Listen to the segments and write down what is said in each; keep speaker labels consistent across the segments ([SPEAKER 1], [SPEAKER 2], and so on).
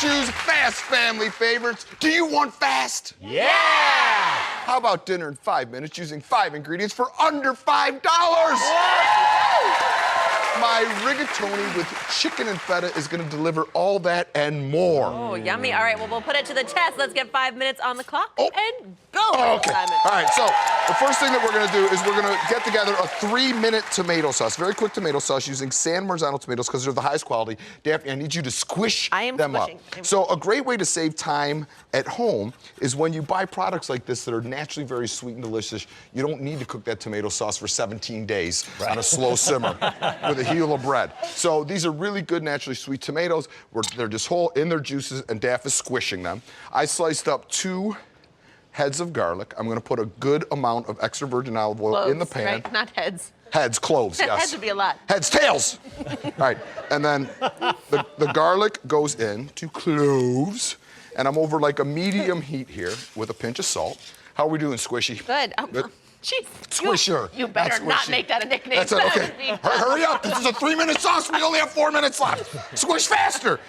[SPEAKER 1] choose fast family favorites. Do you want fast?
[SPEAKER 2] Yeah!
[SPEAKER 1] How about dinner in 5 minutes using 5 ingredients for under $5? My rigatoni with chicken and feta is going to deliver all that and more.
[SPEAKER 3] Oh, yummy. All right, well, we'll put it to the test. Let's get 5 minutes on the clock and go.
[SPEAKER 1] Oh, okay. All right, so the first thing that we're going to do is we're going to get together a 3-minute tomato sauce. Very quick tomato sauce using San Marzano tomatoes because they're the highest quality. Daphne, I need you to squish them up. So a great way to save time at home is when you buy products like this that are naturally very sweet and delicious, you don't need to cook that tomato sauce for 17 days on a slow simmer with a heel of bread. So these are really good naturally sweet tomatoes. They're just whole in their juices and Daph is squishing them. I sliced up 2 heads of garlic. I'm gonna put a good amount of extra virgin olive oil in the pan.
[SPEAKER 3] Right? Not heads.
[SPEAKER 1] Heads, cloves, yes.
[SPEAKER 3] Heads would be a lot.
[SPEAKER 1] Heads, tails. All right, and then the garlic goes into cloves, and I'm over like a medium heat here with a pinch of salt. How are we doing, Squishy?
[SPEAKER 3] Good.
[SPEAKER 1] Good.
[SPEAKER 3] Jeez.
[SPEAKER 1] Squisher.
[SPEAKER 3] You better not make that a nickname.
[SPEAKER 1] That's it, okay. Hurry up, this is a 3-minute sauce. We only have 4 minutes left. Squish faster.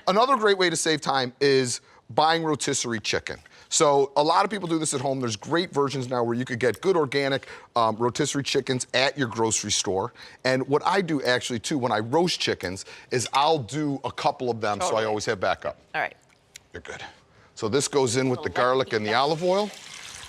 [SPEAKER 1] Another great way to save time is buying rotisserie chicken. So a lot of people do this at home. There's great versions now where you could get good organic rotisserie chickens at your grocery store. And what I do actually too, when I roast chickens, is I'll do a couple of them so I always have backup.
[SPEAKER 3] All right.
[SPEAKER 1] You're good. So this goes in with the garlic and the olive oil,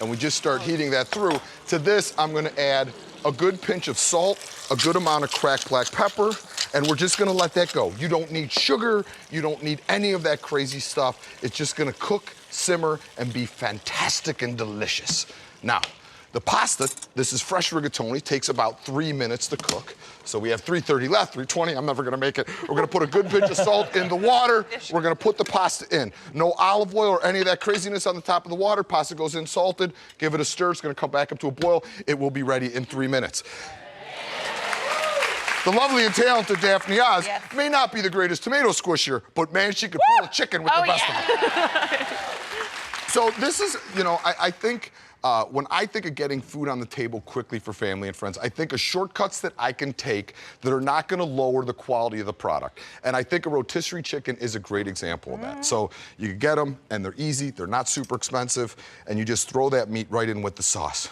[SPEAKER 1] and we just start heating that through. To this, I'm gonna add a good pinch of salt, a good amount of cracked black pepper, and we're just gonna let that go. You don't need sugar, you don't need any of that crazy stuff. It's just gonna cook, simmer, and be fantastic and delicious. Now, the pasta, this is fresh rigatoni, takes about 3 minutes to cook. So we have 3:30 left, 3:20, I'm never gonna make it. We're gonna put a good pinch of salt in the water. We're gonna put the pasta in. No olive oil or any of that craziness on the top of the water. Pasta goes in salted, give it a stir, it's gonna come back up to a boil. It will be ready in 3 minutes. The lovely and talented Daphne Oz may not be the greatest tomato squisher, but man, she could pull a chicken with the best of them. So this is, you know, I think, when I think of getting food on the table quickly for family and friends, I think of shortcuts that I can take that are not gonna lower the quality of the product. And I think a rotisserie chicken is a great example of that. So you can get them, and they're easy, they're not super expensive, and you just throw that meat right in with the sauce.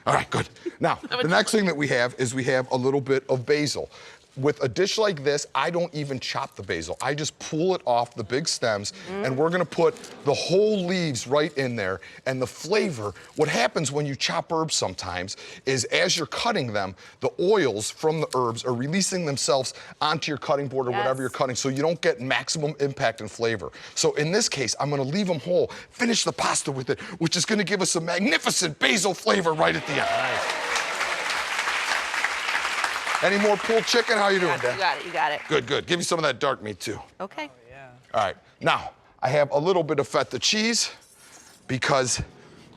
[SPEAKER 1] All right, good. Now, the next thing that we have is we have a little bit of basil. With a dish like this, I don't even chop the basil. I just pull it off the big stems, and we're gonna put the whole leaves right in there. And the flavor, what happens when you chop herbs sometimes is as you're cutting them, the oils from the herbs are releasing themselves onto your cutting board or whatever you're cutting, so you don't get maximum impact and flavor. So in this case, I'm gonna leave them whole, finish the pasta with it, which is gonna give us a magnificent basil flavor right at the end.
[SPEAKER 2] Nice.
[SPEAKER 1] Any more pulled chicken? How you doing, Dad?
[SPEAKER 3] You got it, you got it.
[SPEAKER 1] Good, good. Give me some of that dark meat, too.
[SPEAKER 3] Okay.
[SPEAKER 2] Oh, yeah.
[SPEAKER 1] All right. Now, I have a little bit of feta cheese because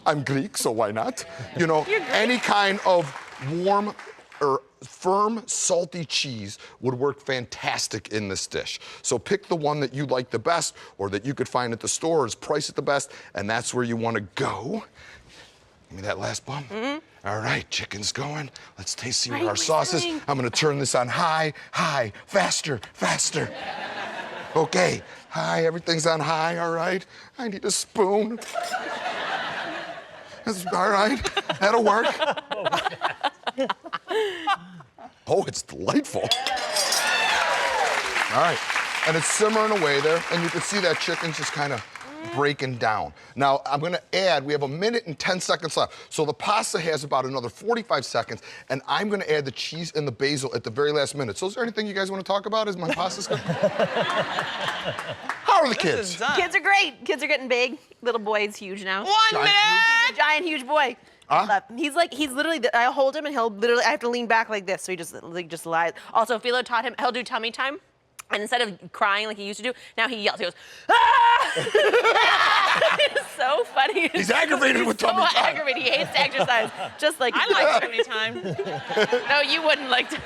[SPEAKER 1] I'm Greek, so why not? You know, any kind of warm or firm, salty cheese would work fantastic in this dish. So pick the one that you like the best or that you could find at the store, is priced at the best, and that's where you want to go. Give me that last bump. All right, chicken's going. Let's taste see what our sauce is. I'm gonna turn this on high, high, faster, faster. Okay, high, everything's on high, all right? I need a spoon. That's, all right, that'll work. Oh, it's delightful. All right, and it's simmering away there, and you can see that chicken's just kind of breaking down. Now, I'm gonna add, we have 1 minute and 10 seconds left. So the pasta has about another 45 seconds, and I'm gonna add the cheese and the basil at the very last minute. So is there anything you guys wanna talk about as my pasta's going? How are the kids?
[SPEAKER 3] Kids are great. Kids are getting big. Little boy's huge now.
[SPEAKER 2] 1 minute!
[SPEAKER 3] He's a giant, huge boy. He's literally, I hold him and he'll literally, I have to lean back like this, so he just lies. Also, Philo taught him, he'll do tummy time. And instead of crying like he used to do, now he yells. He goes, ah! It's so funny.
[SPEAKER 1] He's aggravated with tummy time.
[SPEAKER 3] So aggravated. He hates to exercise. Just like
[SPEAKER 2] I like tummy time.
[SPEAKER 3] No, you wouldn't like to.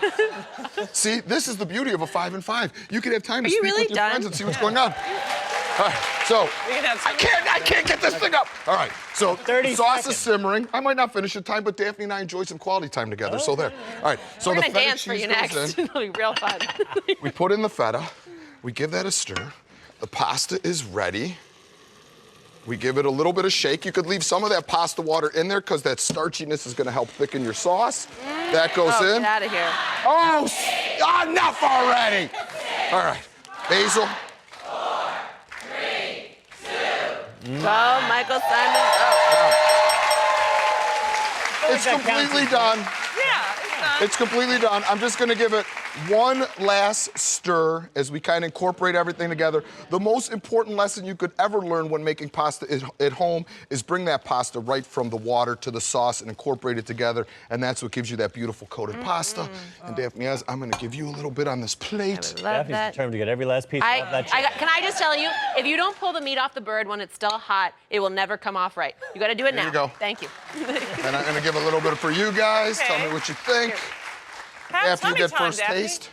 [SPEAKER 1] See, this is the beauty of a 5 and 5. You can have time to speak
[SPEAKER 3] really
[SPEAKER 1] with your
[SPEAKER 3] done?
[SPEAKER 1] friends and see what's going on. All right, so I can't get this thing up. All right, so the sauce is simmering. I might not finish the time, but Daphne and I enjoyed some quality time together, so there. All right, so
[SPEAKER 3] We're
[SPEAKER 1] the
[SPEAKER 3] gonna
[SPEAKER 1] feta
[SPEAKER 3] dance for
[SPEAKER 1] cheese
[SPEAKER 3] you
[SPEAKER 1] goes
[SPEAKER 3] next.
[SPEAKER 1] in.
[SPEAKER 3] It'll be real fun.
[SPEAKER 1] We put in the feta. We give that a stir. The pasta is ready. We give it a little bit of shake. You could leave some of that pasta water in there because that starchiness is gonna help thicken your sauce. That goes in.
[SPEAKER 3] Get out of here.
[SPEAKER 1] Oh, enough already. All right, basil.
[SPEAKER 3] Go, Michael Symon.
[SPEAKER 1] It's completely done.
[SPEAKER 3] Yeah, it's done.
[SPEAKER 1] It's completely done. I'm just gonna give it one last stir as we kind of incorporate everything together. The most important lesson you could ever learn when making pasta at home is bring that pasta right from the water to the sauce and incorporate it together, and that's what gives you that beautiful coated pasta. And Daphne, I'm gonna give you a little bit on this plate.
[SPEAKER 3] Love
[SPEAKER 2] Daphne's
[SPEAKER 3] that.
[SPEAKER 2] determined to get every last piece of that chicken.
[SPEAKER 3] Can I just tell you, if you don't pull the meat off the bird when it's still hot, it will never come off right. You got to do it now.
[SPEAKER 1] There you go.
[SPEAKER 3] Thank you.
[SPEAKER 1] And I'm gonna give a little bit for you guys. Tell me what you think. After you get first taste.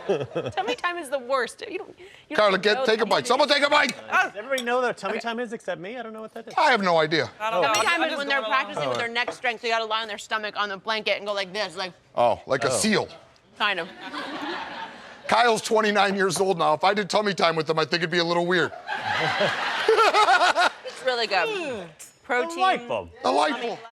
[SPEAKER 3] Tummy time is the worst. You don't
[SPEAKER 1] Carla,
[SPEAKER 3] know
[SPEAKER 1] take a bite. Someone take a bite.
[SPEAKER 2] Does everybody know what tummy time is except me? I don't know what that is.
[SPEAKER 1] I have no idea.
[SPEAKER 3] Tummy time is when they're practicing with their neck strength. So you got to lie on their stomach on the blanket and go like this, like
[SPEAKER 1] Oh, like a seal.
[SPEAKER 3] kind of.
[SPEAKER 1] Kyle's 29 years old now. If I did tummy time with him, I think it'd be a little weird.
[SPEAKER 3] It's really good. Protein.
[SPEAKER 2] Delightful.
[SPEAKER 1] Delightful.